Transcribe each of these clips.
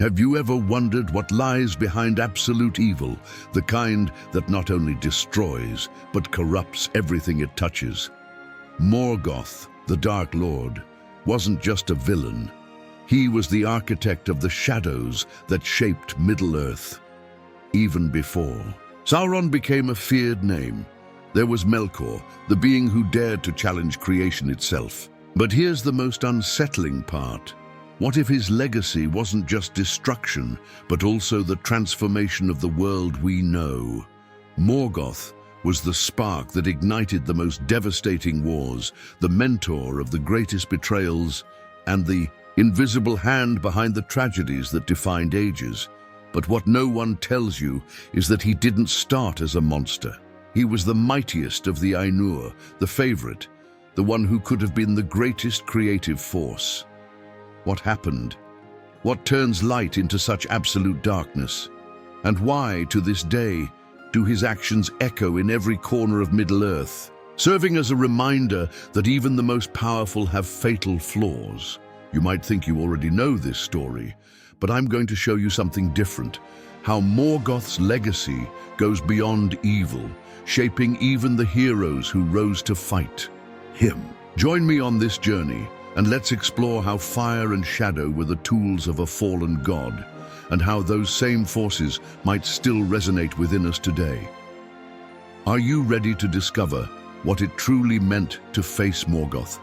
Have you ever wondered what lies behind absolute evil, the kind that not only destroys, but corrupts everything it touches? Morgoth, the Dark Lord, wasn't just a villain. He was the architect of the shadows that shaped Middle-earth. Even before Sauron became a feared name, there was Melkor, the being who dared to challenge creation itself. But here's the most unsettling part. What if his legacy wasn't just destruction, but also the transformation of the world we know? Morgoth was the spark that ignited the most devastating wars, the mentor of the greatest betrayals, and the invisible hand behind the tragedies that defined ages. But what no one tells you is that he didn't start as a monster. He was the mightiest of the Ainur, the favorite, the one who could have been the greatest creative force. What happened? What turns light into such absolute darkness? And why, to this day, do his actions echo in every corner of Middle-earth, serving as a reminder that even the most powerful have fatal flaws? You might think you already know this story, but I'm going to show you something different. How Morgoth's legacy goes beyond evil, shaping even the heroes who rose to fight him. Join me on this journey, and let's explore how fire and shadow were the tools of a fallen god, and how those same forces might still resonate within us today. Are you ready to discover what it truly meant to face Morgoth?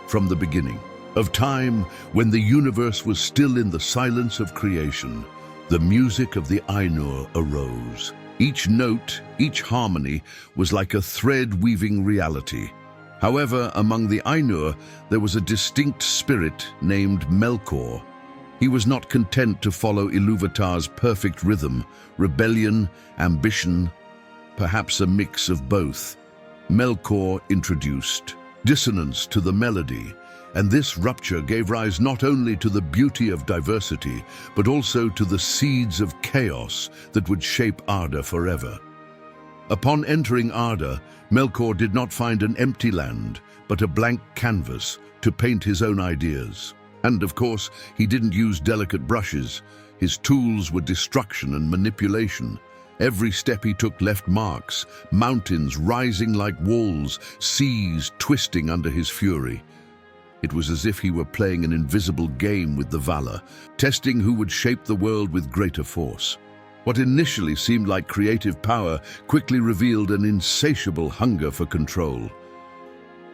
From the beginning of time, when the universe was still in the silence of creation, the music of the Ainur arose. Each note, each harmony, was like a thread weaving reality. However, among the Ainur, there was a distinct spirit named Melkor. He was not content to follow Ilúvatar's perfect rhythm, rebellion, ambition, perhaps a mix of both. Melkor introduced dissonance to the melody, and this rupture gave rise not only to the beauty of diversity, but also to the seeds of chaos that would shape Arda forever. Upon entering Arda, Melkor did not find an empty land, but a blank canvas to paint his own ideas. And of course, he didn't use delicate brushes. His tools were destruction and manipulation. Every step he took left marks, mountains rising like walls, seas twisting under his fury. It was as if he were playing an invisible game with the Valar, testing who would shape the world with greater force. What initially seemed like creative power quickly revealed an insatiable hunger for control.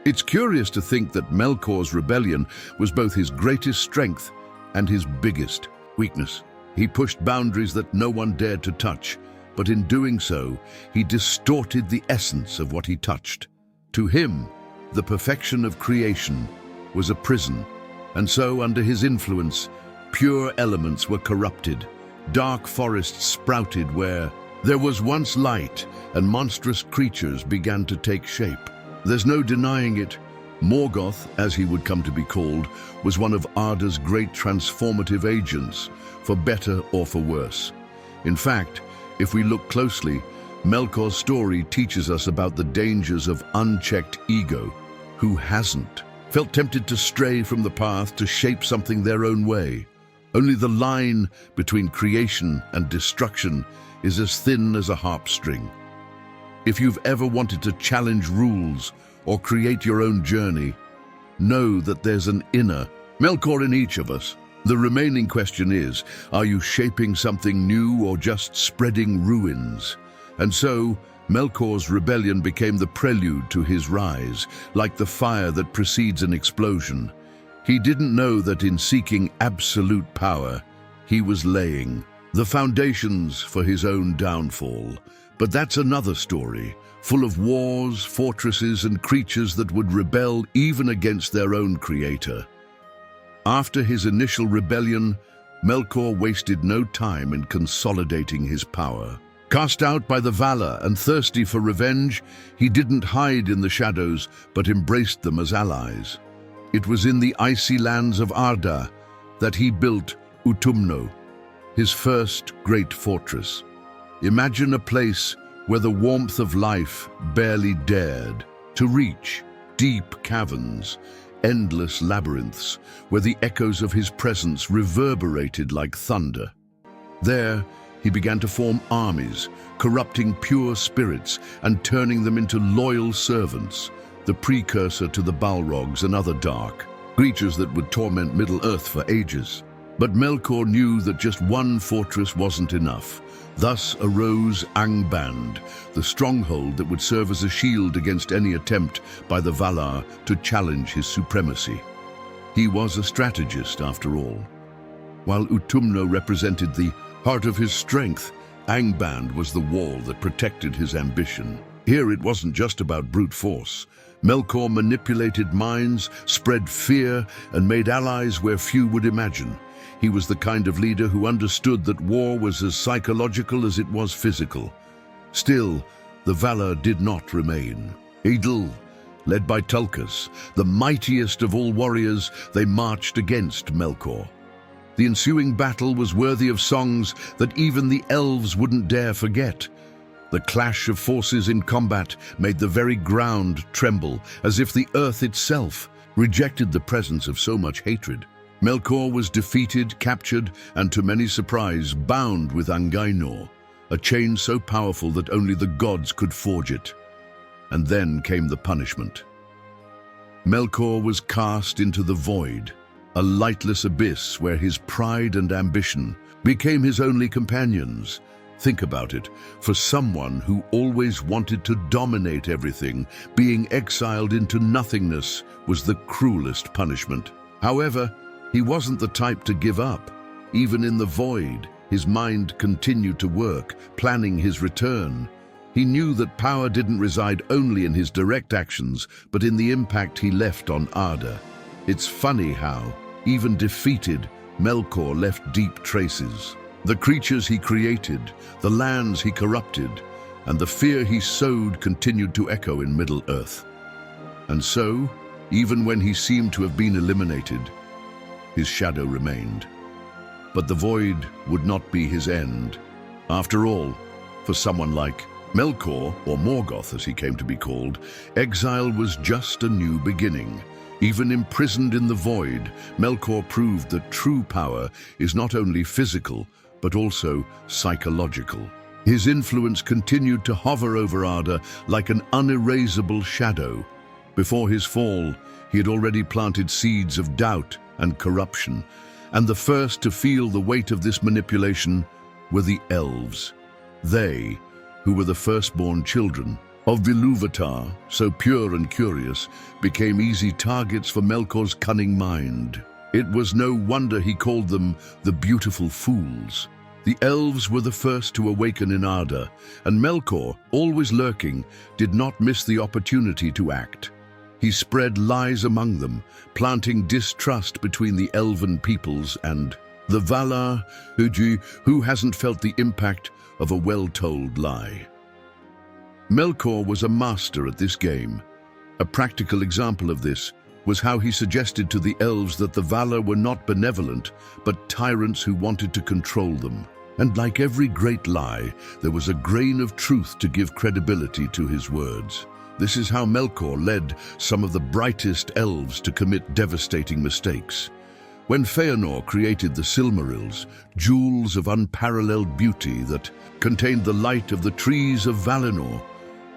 It's curious to think that Melkor's rebellion was both his greatest strength and his biggest weakness. He pushed boundaries that no one dared to touch, but in doing so, he distorted the essence of what he touched. To him, the perfection of creation was a prison, and so under his influence, pure elements were corrupted. Dark forests sprouted where there was once light, and monstrous creatures began to take shape. There's no denying it. Morgoth, as he would come to be called, was one of Arda's great transformative agents, for better or for worse. In fact, if we look closely, Melkor's story teaches us about the dangers of unchecked ego. Who hasn't felt tempted to stray from the path to shape something their own way? Only the line between creation and destruction is as thin as a harp string. If you've ever wanted to challenge rules or create your own journey, know that there's an inner Melkor in each of us. The remaining question is, are you shaping something new or just spreading ruins? And so, Melkor's rebellion became the prelude to his rise, like the fire that precedes an explosion. He didn't know that in seeking absolute power, he was laying the foundations for his own downfall. But that's another story, full of wars, fortresses, and creatures that would rebel even against their own creator. After his initial rebellion, Melkor wasted no time in consolidating his power. Cast out by the Valar and thirsty for revenge, he didn't hide in the shadows, but embraced them as allies. It was in the icy lands of Arda that he built Utumno, his first great fortress. Imagine a place where the warmth of life barely dared to reach, deep caverns, endless labyrinths where the echoes of his presence reverberated like thunder. There, he began to form armies, corrupting pure spirits and turning them into loyal servants, the precursor to the Balrogs and other dark creatures that would torment Middle-earth for ages. But Melkor knew that just one fortress wasn't enough. Thus arose Angband, the stronghold that would serve as a shield against any attempt by the Valar to challenge his supremacy. He was a strategist, after all. While Utumno represented the heart of his strength, Angband was the wall that protected his ambition. Here it wasn't just about brute force. Melkor manipulated minds, spread fear, and made allies where few would imagine. He was the kind of leader who understood that war was as psychological as it was physical. Still, the Valar did not remain. Idle, led by Tulkas, the mightiest of all warriors, they marched against Melkor. The ensuing battle was worthy of songs that even the elves wouldn't dare forget. The clash of forces in combat made the very ground tremble, as if the earth itself rejected the presence of so much hatred. Melkor was defeated, captured, and to many surprise, bound with Angainor, a chain so powerful that only the gods could forge it. And then came the punishment. Melkor was cast into the void, a lightless abyss where his pride and ambition became his only companions. Think about it. For someone who always wanted to dominate everything, being exiled into nothingness was the cruelest punishment. However, he wasn't the type to give up. Even in the void, his mind continued to work, planning his return. He knew that power didn't reside only in his direct actions, but in the impact he left on Arda. It's funny how, even defeated, Melkor left deep traces. The creatures he created, the lands he corrupted, and the fear he sowed continued to echo in Middle-earth. And so, even when he seemed to have been eliminated, his shadow remained. But the void would not be his end. After all, for someone like Melkor, or Morgoth as he came to be called, exile was just a new beginning. Even imprisoned in the void, Melkor proved that true power is not only physical, but also psychological. His influence continued to hover over Arda like an unerasable shadow. Before his fall, he had already planted seeds of doubt and corruption, and the first to feel the weight of this manipulation were the elves. They, who were the firstborn children of Ilúvatar, so pure and curious, became easy targets for Melkor's cunning mind. It was no wonder he called them the beautiful fools. The elves were the first to awaken in Arda, and Melkor, always lurking, did not miss the opportunity to act. He spread lies among them, planting distrust between the elven peoples and the Valar, who hasn't felt the impact of a well-told lie. Melkor was a master at this game. A practical example of this was how he suggested to the elves that the Valar were not benevolent, but tyrants who wanted to control them. And like every great lie, there was a grain of truth to give credibility to his words. This is how Melkor led some of the brightest elves to commit devastating mistakes. When Feanor created the Silmarils, jewels of unparalleled beauty that contained the light of the trees of Valinor,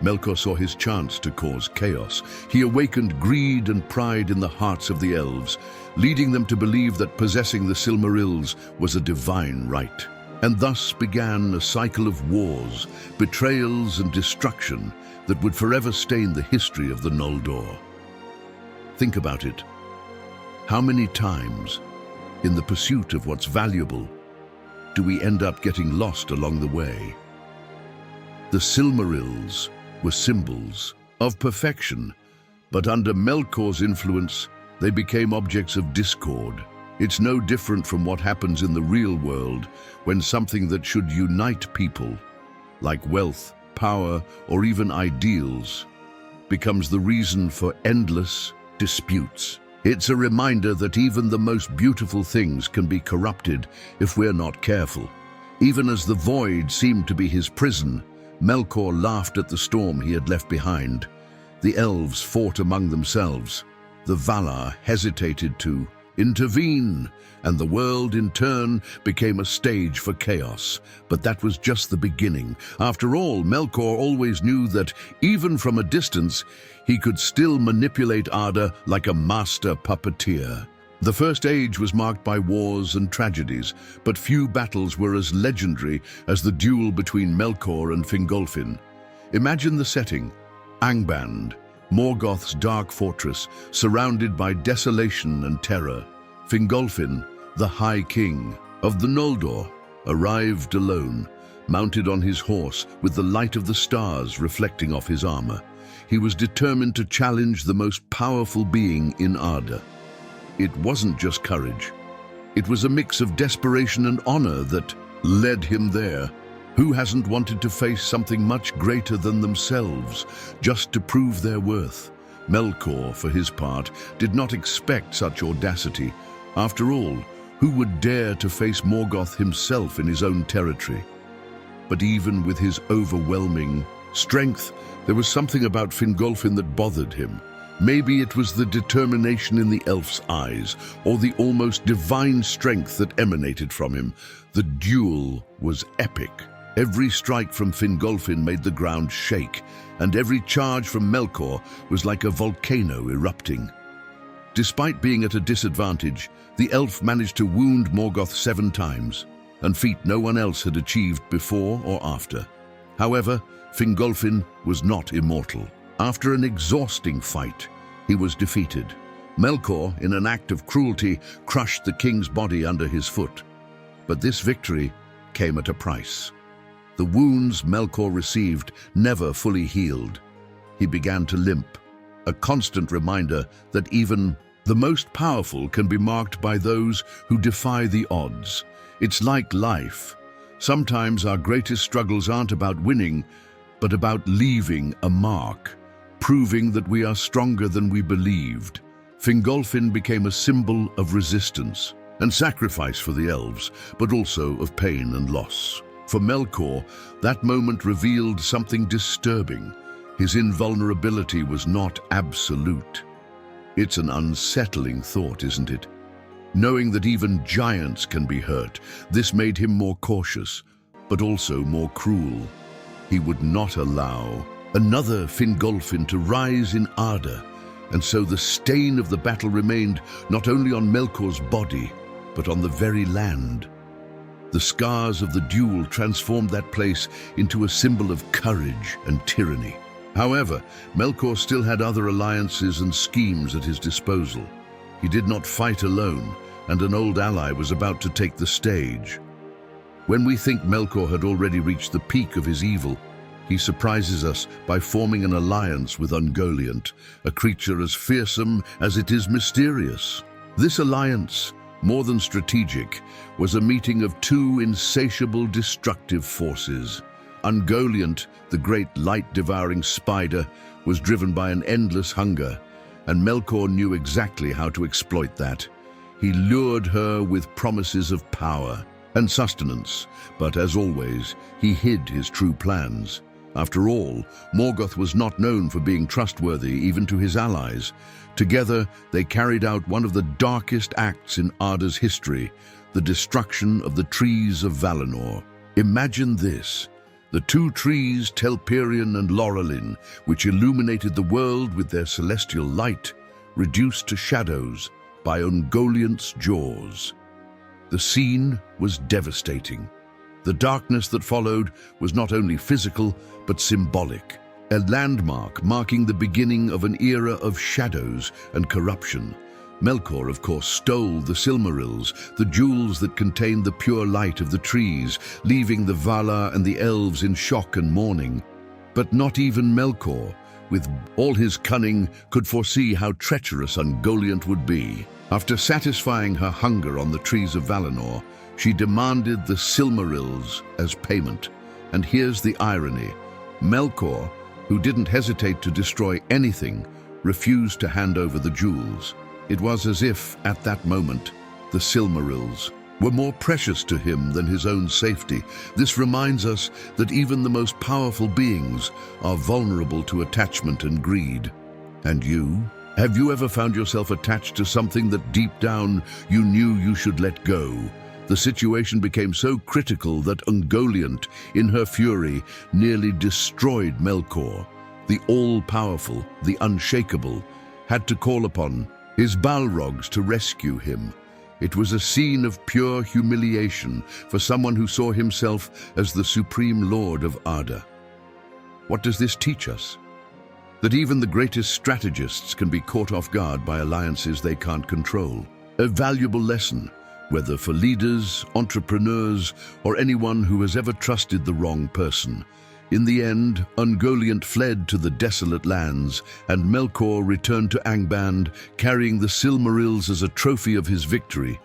Melkor saw his chance to cause chaos. He awakened greed and pride in the hearts of the elves, leading them to believe that possessing the Silmarils was a divine right. And thus began a cycle of wars, betrayals, and destruction that would forever stain the history of the Noldor. Think about it. How many times, in the pursuit of what's valuable, do we end up getting lost along the way? The Silmarils were symbols of perfection, but under Melkor's influence, they became objects of discord. It's no different from what happens in the real world when something that should unite people, like wealth, power, or even ideals, becomes the reason for endless disputes. It's a reminder that even the most beautiful things can be corrupted if we're not careful. Even as the void seemed to be his prison, Melkor laughed at the storm he had left behind. The elves fought among themselves, the Valar hesitated to intervene, and the world in turn became a stage for chaos. But that was just the beginning. After all, Melkor always knew that, even from a distance, he could still manipulate Arda like a master puppeteer. The First Age was marked by wars and tragedies, but few battles were as legendary as the duel between Melkor and Fingolfin. Imagine the setting: Angband, Morgoth's dark fortress, surrounded by desolation and terror. Fingolfin, the High King of the Noldor, arrived alone, mounted on his horse with the light of the stars reflecting off his armor. He was determined to challenge the most powerful being in Arda. It wasn't just courage. It was a mix of desperation and honor that led him there. Who hasn't wanted to face something much greater than themselves, just to prove their worth? Melkor, for his part, did not expect such audacity. After all, who would dare to face Morgoth himself in his own territory? But even with his overwhelming strength, there was something about Fingolfin that bothered him. Maybe it was the determination in the elf's eyes, or the almost divine strength that emanated from him. The duel was epic. Every strike from Fingolfin made the ground shake, and every charge from Melkor was like a volcano erupting. Despite being at a disadvantage, the elf managed to wound Morgoth 7 times, a feat no one else had achieved before or after. However, Fingolfin was not immortal. After an exhausting fight, he was defeated. Melkor, in an act of cruelty, crushed the king's body under his foot. But this victory came at a price. The wounds Melkor received never fully healed. He began to limp, a constant reminder that even the most powerful can be marked by those who defy the odds. It's like life. Sometimes our greatest struggles aren't about winning, but about leaving a mark, proving that we are stronger than we believed. Fingolfin became a symbol of resistance and sacrifice for the elves, but also of pain and loss. For Melkor, that moment revealed something disturbing. His invulnerability was not absolute. It's an unsettling thought, isn't it? Knowing that even giants can be hurt, this made him more cautious, but also more cruel. He would not allow another Fingolfin to rise in Arda, and so the stain of the battle remained not only on Melkor's body, but on the very land. The scars of the duel transformed that place into a symbol of courage and tyranny. However, Melkor still had other alliances and schemes at his disposal. He did not fight alone, and an old ally was about to take the stage. When we think Melkor had already reached the peak of his evil, he surprises us by forming an alliance with Ungoliant, a creature as fearsome as it is mysterious. This alliance, more than strategic, was a meeting of 2 insatiable destructive forces. Ungoliant, the great light-devouring spider, was driven by an endless hunger, and Melkor knew exactly how to exploit that. He lured her with promises of power and sustenance, but as always, he hid his true plans. After all, Morgoth was not known for being trustworthy even to his allies. Together, they carried out one of the darkest acts in Arda's history, the destruction of the trees of Valinor. Imagine this: the 2 trees, Telperion and Laurelin, which illuminated the world with their celestial light, reduced to shadows by Ungoliant's jaws. The scene was devastating. The darkness that followed was not only physical, but symbolic, a landmark marking the beginning of an era of shadows and corruption. Melkor, of course, stole the Silmarils, the jewels that contained the pure light of the trees, leaving the Valar and the elves in shock and mourning. But not even Melkor, with all his cunning, could foresee how treacherous Ungoliant would be. After satisfying her hunger on the trees of Valinor, she demanded the Silmarils as payment. And here's the irony: Melkor, who didn't hesitate to destroy anything, refused to hand over the jewels. It was as if, at that moment, the Silmarils were more precious to him than his own safety. This reminds us that even the most powerful beings are vulnerable to attachment and greed. And you? Have you ever found yourself attached to something that deep down you knew you should let go? The situation became so critical that Ungoliant, in her fury, nearly destroyed Melkor. The all-powerful, the unshakable, had to call upon his Balrogs to rescue him. It was a scene of pure humiliation for someone who saw himself as the supreme lord of Arda. What does this teach us? That even the greatest strategists can be caught off guard by alliances they can't control. A valuable lesson, whether for leaders, entrepreneurs, or anyone who has ever trusted the wrong person. In the end, Ungoliant fled to the desolate lands, and Melkor returned to Angband, carrying the Silmarils as a trophy of his victory.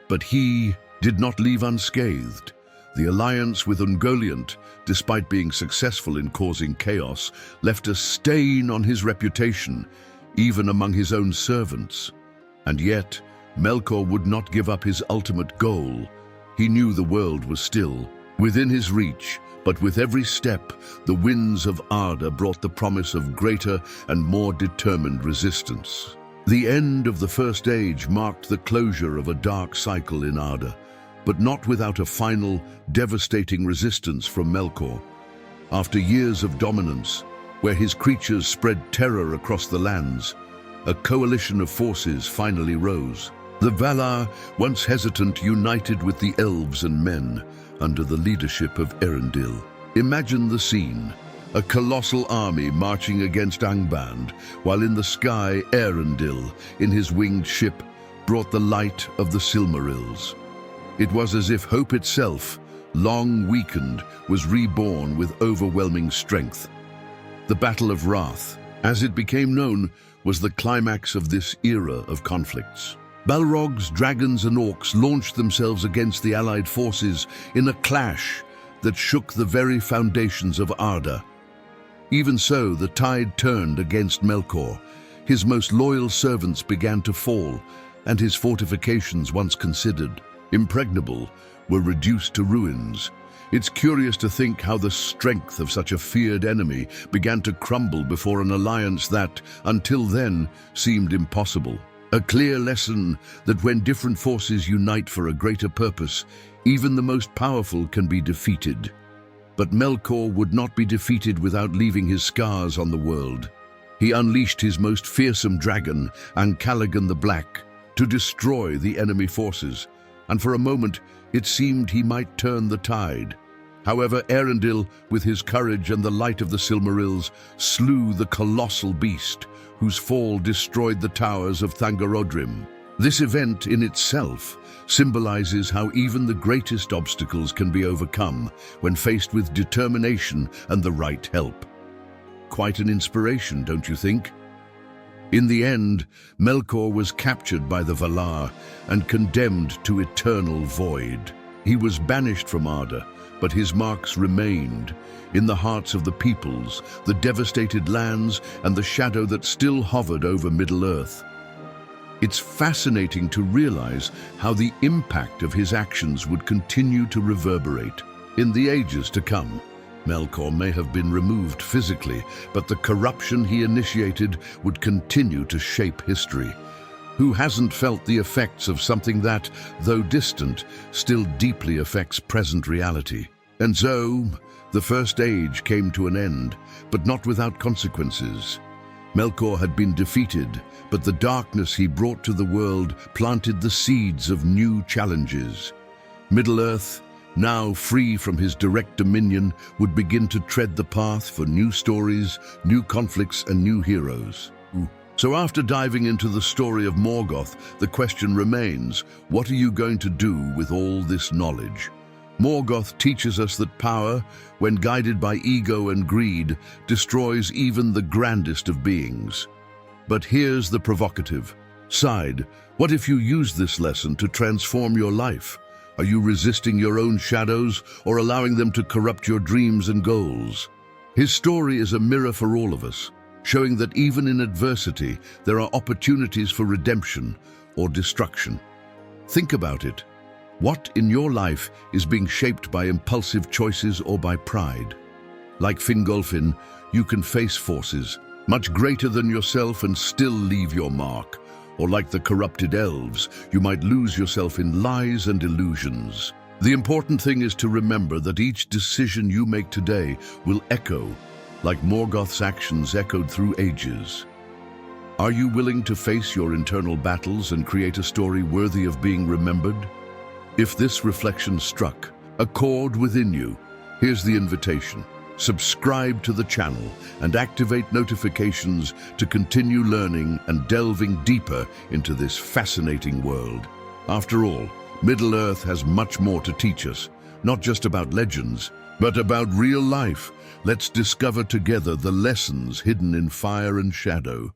But he did not leave unscathed. The alliance with Ungoliant, despite being successful in causing chaos, left a stain on his reputation, even among his own servants. And yet, Melkor would not give up his ultimate goal. He knew the world was still within his reach, but with every step, the winds of Arda brought the promise of greater and more determined resistance. The end of the First Age marked the closure of a dark cycle in Arda, but not without a final, devastating resistance from Melkor. After years of dominance, where his creatures spread terror across the lands, a coalition of forces finally rose. The Valar, once hesitant, united with the elves and men under the leadership of Elendil. Imagine the scene, a colossal army marching against Angband, while in the sky Elendil, in his winged ship, brought the light of the Silmarils. It was as if hope itself, long weakened, was reborn with overwhelming strength. The Battle of Wrath, as it became known, was the climax of this era of conflicts. Balrogs, dragons and orcs launched themselves against the allied forces in a clash that shook the very foundations of Arda. Even so, the tide turned against Melkor. His most loyal servants began to fall, and his fortifications, once considered impregnable, were reduced to ruins. It's curious to think how the strength of such a feared enemy began to crumble before an alliance that, until then, seemed impossible. A clear lesson that when different forces unite for a greater purpose, even the most powerful can be defeated. But Melkor would not be defeated without leaving his scars on the world. He unleashed his most fearsome dragon, Ancalagan the Black, to destroy the enemy forces, and for a moment it seemed he might turn the tide. However, Elendil, with his courage and the light of the Silmarils, slew the colossal beast, whose fall destroyed the towers of Thangorodrim. This event in itself symbolizes how even the greatest obstacles can be overcome when faced with determination and the right help. Quite an inspiration, don't you think? In the end, Melkor was captured by the Valar and condemned to eternal void. He was banished from Arda, but his marks remained in the hearts of the peoples, the devastated lands, and the shadow that still hovered over Middle-earth. It's fascinating to realize how the impact of his actions would continue to reverberate. In the ages to come, Melkor may have been removed physically, but the corruption he initiated would continue to shape history. Who hasn't felt the effects of something that, though distant, still deeply affects present reality? And so, the First Age came to an end, but not without consequences. Melkor had been defeated, but the darkness he brought to the world planted the seeds of new challenges. Middle-earth, now free from his direct dominion, would begin to tread the path for new stories, new conflicts, and new heroes. So after diving into the story of Morgoth, the question remains, what are you going to do with all this knowledge? Morgoth teaches us that power, when guided by ego and greed, destroys even the grandest of beings. But here's the provocative side. What if you use this lesson to transform your life? Are you resisting your own shadows or allowing them to corrupt your dreams and goals? His story is a mirror for all of us, showing that even in adversity, there are opportunities for redemption or destruction. Think about it. What in your life is being shaped by impulsive choices or by pride? Like Fingolfin, you can face forces, much greater than yourself and still leave your mark. Or like the corrupted elves, you might lose yourself in lies and illusions. The important thing is to remember that each decision you make today will echo, like Morgoth's actions echoed through ages. Are you willing to face your internal battles and create a story worthy of being remembered? If this reflection struck a chord within you, here's the invitation. Subscribe to the channel and activate notifications to continue learning and delving deeper into this fascinating world. After all, Middle-earth has much more to teach us, not just about legends, but about real life. Let's discover together the lessons hidden in fire and shadow.